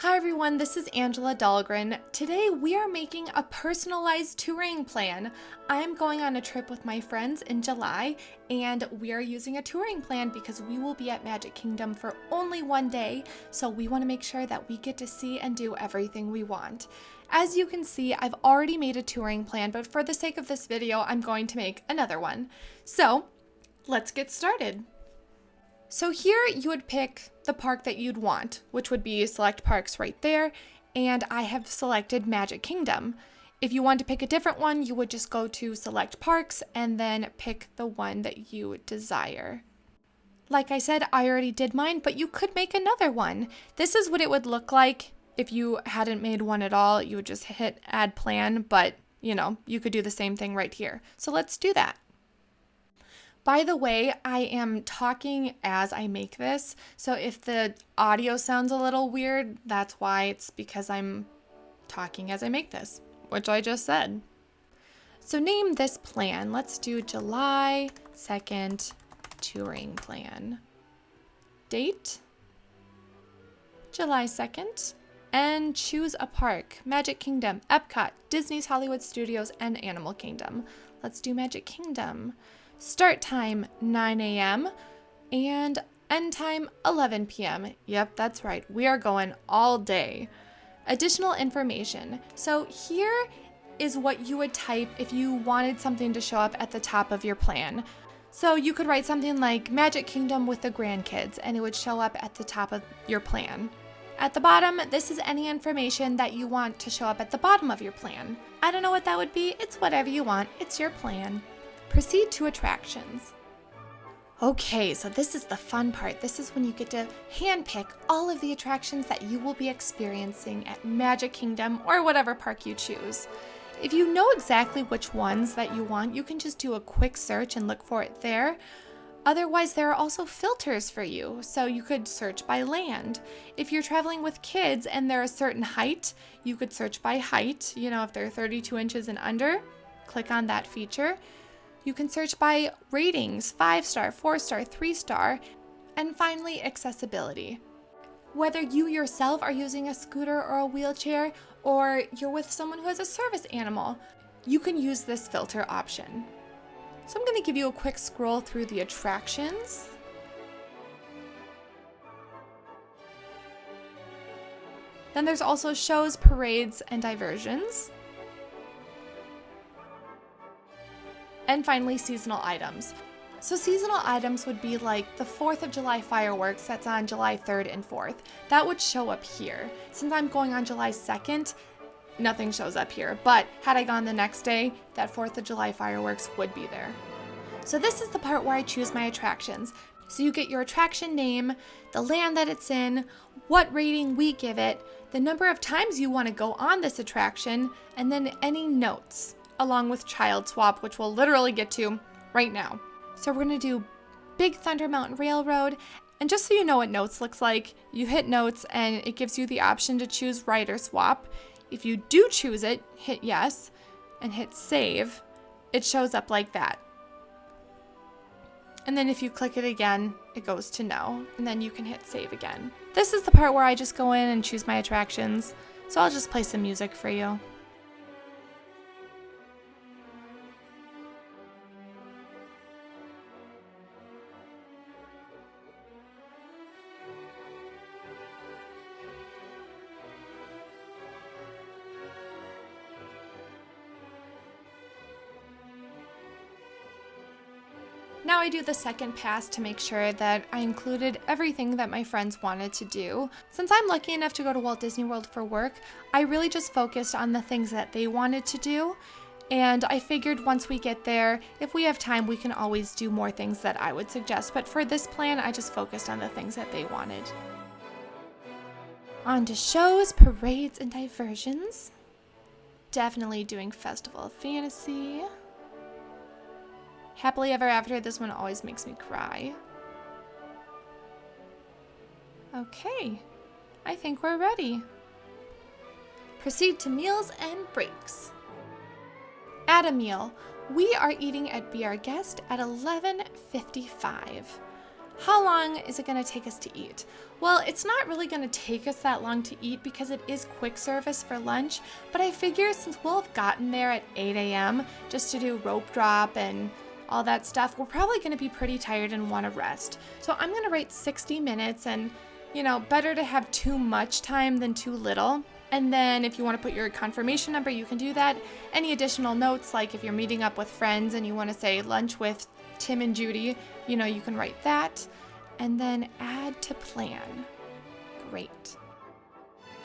Hi everyone, this is Angela Dahlgren. Today we are making a personalized touring plan. I'm going on a trip with my friends in July and we are using a touring plan because we will be at Magic Kingdom for only one day, so we want to make sure that we get to see and do everything we want. As you can see, I've already made a touring plan, but for the sake of this video, I'm going to make another one. So let's get started. So here you would pick the park that you'd want, which would be select parks right there, and I have selected Magic Kingdom. If you want to pick a different one, you would just go to select parks and then pick the one that you desire. Like I said, I already did mine, but you could make another one. This is what it would look like if you hadn't made one at all. You would just hit add plan, but you could do the same thing right here. So let's do that. By the way, I am talking as I make this, so if the audio sounds a little weird, that's why. It's because I'm talking as I make this, which I just said. So name this plan. Let's do July 2nd touring plan. Date, July 2nd, and choose a park. Magic Kingdom, Epcot, Disney's Hollywood Studios, and Animal Kingdom. Let's do Magic Kingdom. Start time 9 a.m. and end time 11 p.m. Yep, that's right. We are going all day. Additional information. So here is what you would type if you wanted something to show up at the top of your plan. So you could write something like Magic Kingdom with the grandkids, and it would show up at the top of your plan. At the bottom, this is any information that you want to show up at the bottom of your plan. I don't know what that would be. It's whatever you want. It's your plan. Proceed to attractions. Okay, so this is the fun part. This is when you get to handpick all of the attractions that you will be experiencing at Magic Kingdom or whatever park you choose. If you know exactly which ones that you want, you can just do a quick search and look for it there. Otherwise, there are also filters for you, so you could search by land. If you're traveling with kids and they're a certain height, you could search by height. If they're 32 inches and under, click on that feature. You can search by ratings, 5-star, 4-star, 3-star, and finally, accessibility. Whether you yourself are using a scooter or a wheelchair, or you're with someone who has a service animal, you can use this filter option. So I'm going to give you a quick scroll through the attractions. Then there's also shows, parades, and diversions. And finally, seasonal items. So seasonal items would be like the 4th of July fireworks that's on July 3rd and 4th. That would show up here. Since I'm going on July 2nd, nothing shows up here. But had I gone the next day, that 4th of July fireworks would be there. So this is the part where I choose my attractions. So you get your attraction name, the land that it's in, what rating we give it, the number of times you want to go on this attraction, and then any notes, along with Child Swap, which we'll literally get to right now. So we're going to do Big Thunder Mountain Railroad, and just so you know what notes looks like, you hit notes and it gives you the option to choose Rider Swap. If you do choose it, hit yes and hit save. It shows up like that. And then if you click it again, it goes to no, and then you can hit save again. This is the part where I just go in and choose my attractions, so I'll just play some music for you. Now I do the second pass to make sure that I included everything that my friends wanted to do. Since I'm lucky enough to go to Walt Disney World for work, I really just focused on the things that they wanted to do. And I figured once we get there, if we have time, we can always do more things that I would suggest. But for this plan, I just focused on the things that they wanted. On to shows, parades, and diversions. Definitely doing Festival of Fantasy. Happily Ever After, this one always makes me cry. Okay, I think we're ready. Proceed to meals and breaks. Add a meal. We are eating at Be Our Guest at 11:55. How long is it going to take us to eat? Well, it's not really going to take us that long to eat because it is quick service for lunch, but I figure since we'll have gotten there at 8 a.m. just to do rope drop and all that stuff, we're probably going to be pretty tired and want to rest. So I'm going to write 60 minutes and, better to have too much time than too little. And then if you want to put your confirmation number, you can do that. Any additional notes, like if you're meeting up with friends and you want to say lunch with Tim and Judy, you can write that. And then add to plan. Great.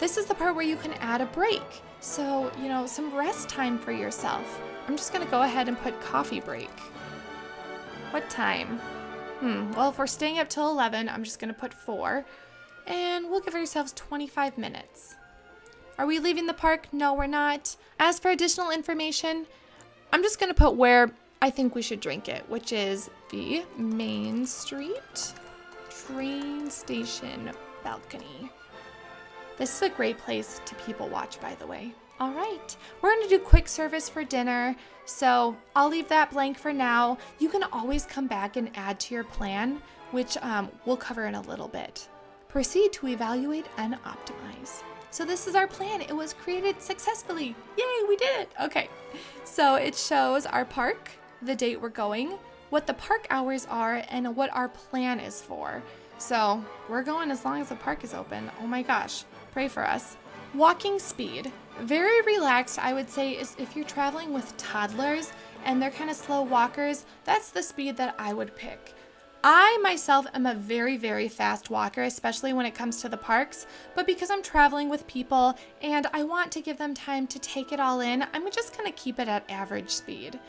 This is the part where you can add a break. So, some rest time for yourself. I'm just going to go ahead and put coffee break. What time? Well, if we're staying up till 11, I'm just going to put 4. And we'll give ourselves 25 minutes. Are we leaving the park? No, we're not. As for additional information, I'm just going to put where I think we should drink it, which is the Main Street train station balcony. This is a great place to people watch, by the way. All right, we're going to do quick service for dinner, so I'll leave that blank for now. You can always come back and add to your plan, which we'll cover in a little bit. Proceed to evaluate and optimize. So this is our plan. It was created successfully. Yay, we did it. Okay, so it shows our park, the date we're going, what the park hours are, and what our plan is for. So we're going as long as the park is open. Oh my gosh, pray for us. Walking speed. Very relaxed, I would say, is if you're traveling with toddlers and they're kind of slow walkers, that's the speed that I would pick. I myself am a very, very fast walker, especially when it comes to the parks, but because I'm traveling with people and I want to give them time to take it all in, I'm just going to keep it at average speed.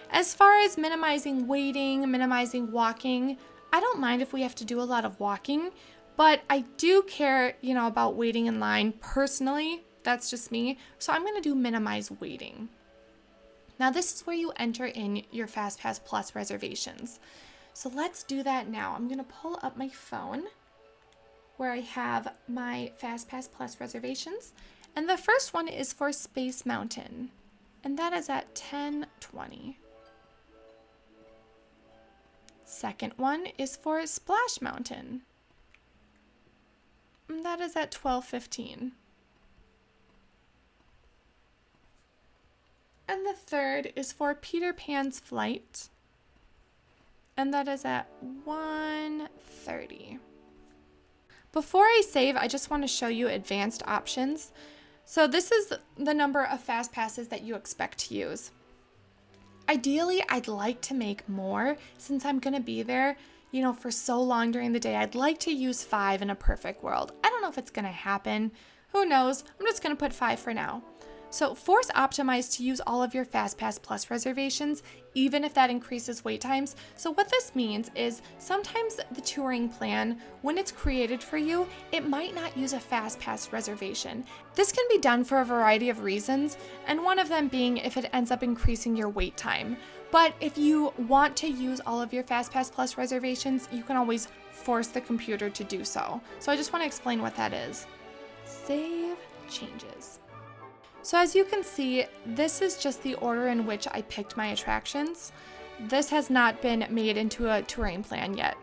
As far as minimizing waiting, minimizing walking, I don't mind if we have to do a lot of walking, but I do care, about waiting in line personally. That's just me. So I'm going to do minimize waiting. Now this is where you enter in your FastPass Plus reservations. So let's do that now. I'm going to pull up my phone where I have my FastPass Plus reservations. And the first one is for Space Mountain. And that is at 10:20. Second one is for Splash Mountain. And that is at 12:15. And the third is for Peter Pan's Flight. And that is at 1:30. Before I save, I just want to show you advanced options. So this is the number of fast passes that you expect to use. Ideally, I'd like to make more since I'm going to be there, for so long during the day. I'd like to use 5 in a perfect world. I don't know if it's going to happen. Who knows? I'm just going to put 5 for now. So force optimize to use all of your FastPass Plus reservations, even if that increases wait times. So what this means is sometimes the touring plan, when it's created for you, it might not use a FastPass reservation. This can be done for a variety of reasons, and one of them being if it ends up increasing your wait time. But if you want to use all of your FastPass Plus reservations, you can always force the computer to do so. So I just want to explain what that is. Save changes. So as you can see, this is just the order in which I picked my attractions. This has not been made into a touring plan yet.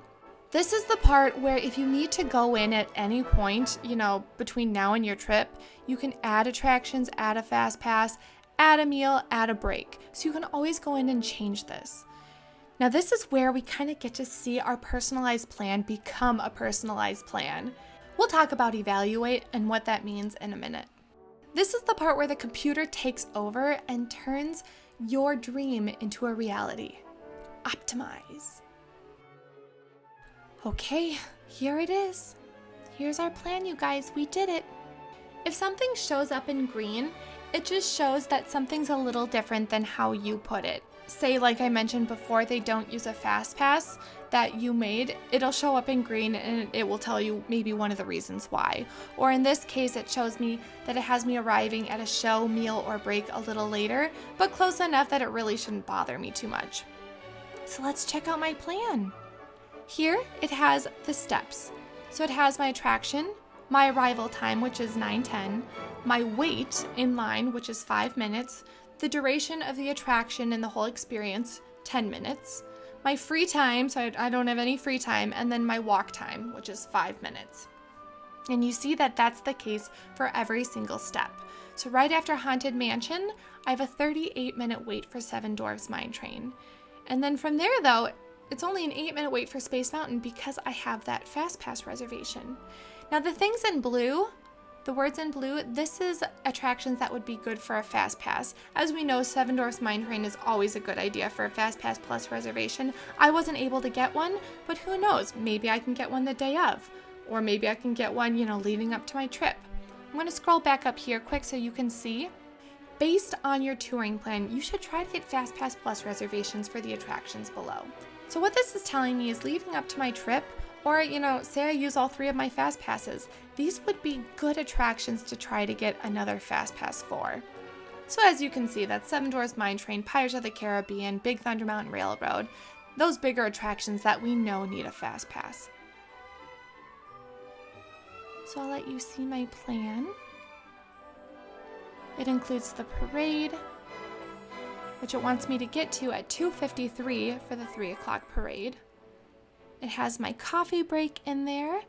This is the part where if you need to go in at any point, between now and your trip, you can add attractions, add a fast pass, add a meal, add a break. So you can always go in and change this. Now this is where we kind of get to see our personalized plan become a personalized plan. We'll talk about evaluate and what that means in a minute. This is the part where the computer takes over and turns your dream into a reality. Optimize. Okay, here it is. Here's our plan, you guys. We did it. If something shows up in green, it just shows that something's a little different than how you put it. Say, like I mentioned before, they don't use a fast pass that you made, it'll show up in green and it will tell you maybe one of the reasons why. Or in this case, it shows me that it has me arriving at a show, meal, or break a little later, but close enough that it really shouldn't bother me too much. So let's check out my plan. Here, it has the steps. So it has my attraction, my arrival time, which is 9:10, my wait in line, which is 5 minutes, the duration of the attraction and the whole experience, 10 minutes, my free time, so I don't have any free time, and then my walk time, which is 5 minutes. And you see that that's the case for every single step. So right after Haunted Mansion, I have a 38-minute wait for Seven Dwarfs Mine Train. And then from there, though, it's only an 8-minute wait for Space Mountain because I have that Fast Pass reservation. Now the things in blue, the words in blue, this is attractions that would be good for a Fast Pass. As we know, Seven Dwarfs Mine Train is always a good idea for a Fast Pass Plus reservation. I wasn't able to get one, but who knows? Maybe I can get one the day of. Or maybe I can get one, leading up to my trip. I'm going to scroll back up here quick so you can see. Based on your touring plan, you should try to get Fast Pass Plus reservations for the attractions below. So what this is telling me is leading up to my trip, or, say I use all 3 of my Fast Passes, these would be good attractions to try to get another Fast Pass for. So as you can see, that's Seven Dwarfs Mine Train, Pirates of the Caribbean, Big Thunder Mountain Railroad, those bigger attractions that we know need a Fast Pass. So I'll let you see my plan. It includes the parade, which it wants me to get to at 2:53 for the 3 o'clock parade. It has my coffee break in there,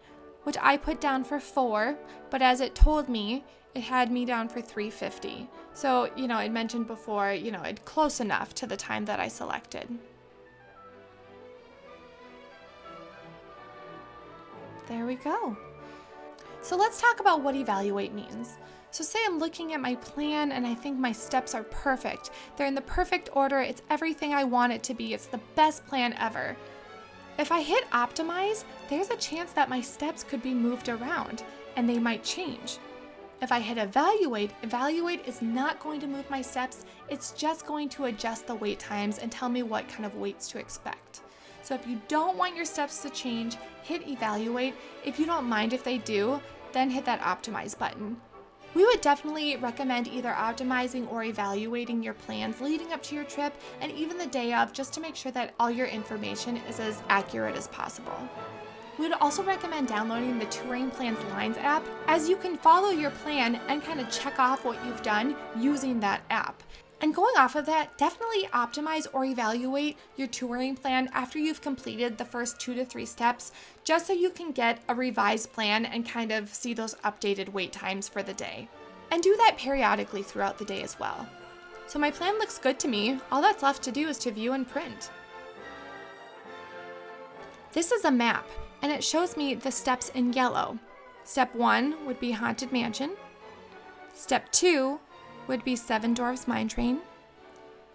which I put down for 4, but as it told me, it had me down for 3:50. So, it mentioned before, it's close enough to the time that I selected. There we go. So let's talk about what evaluate means. So say I'm looking at my plan and I think my steps are perfect. They're in the perfect order. It's everything I want it to be. It's the best plan ever. If I hit optimize, there's a chance that my steps could be moved around and they might change. If I hit evaluate is not going to move my steps. It's just going to adjust the wait times and tell me what kind of waits to expect. So if you don't want your steps to change, hit evaluate. If you don't mind if they do, then hit that optimize button. We would definitely recommend either optimizing or evaluating your plans leading up to your trip and even the day of, just to make sure that all your information is as accurate as possible. We would also recommend downloading the Touring Plans Lines app, as you can follow your plan and kind of check off what you've done using that app. And going off of that, definitely optimize or evaluate your touring plan after you've completed the first 2 to 3 steps, just so you can get a revised plan and kind of see those updated wait times for the day. And do that periodically throughout the day as well. So my plan looks good to me. All that's left to do is to view and print. This is a map, and it shows me the steps in yellow. Step 1 would be Haunted Mansion. Step 2 would be Seven Dwarfs Mine Train.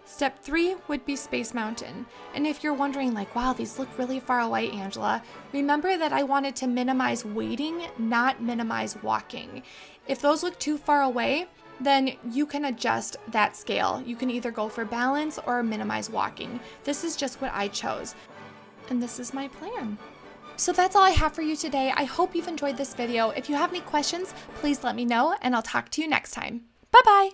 Step 3 would be Space Mountain. And if you're wondering wow, these look really far away, Angela, remember that I wanted to minimize waiting, not minimize walking. If those look too far away, then you can adjust that scale. You can either go for balance or minimize walking. This is just what I chose. And this is my plan. So that's all I have for you today. I hope you've enjoyed this video. If you have any questions, please let me know, and I'll talk to you next time. Bye-bye.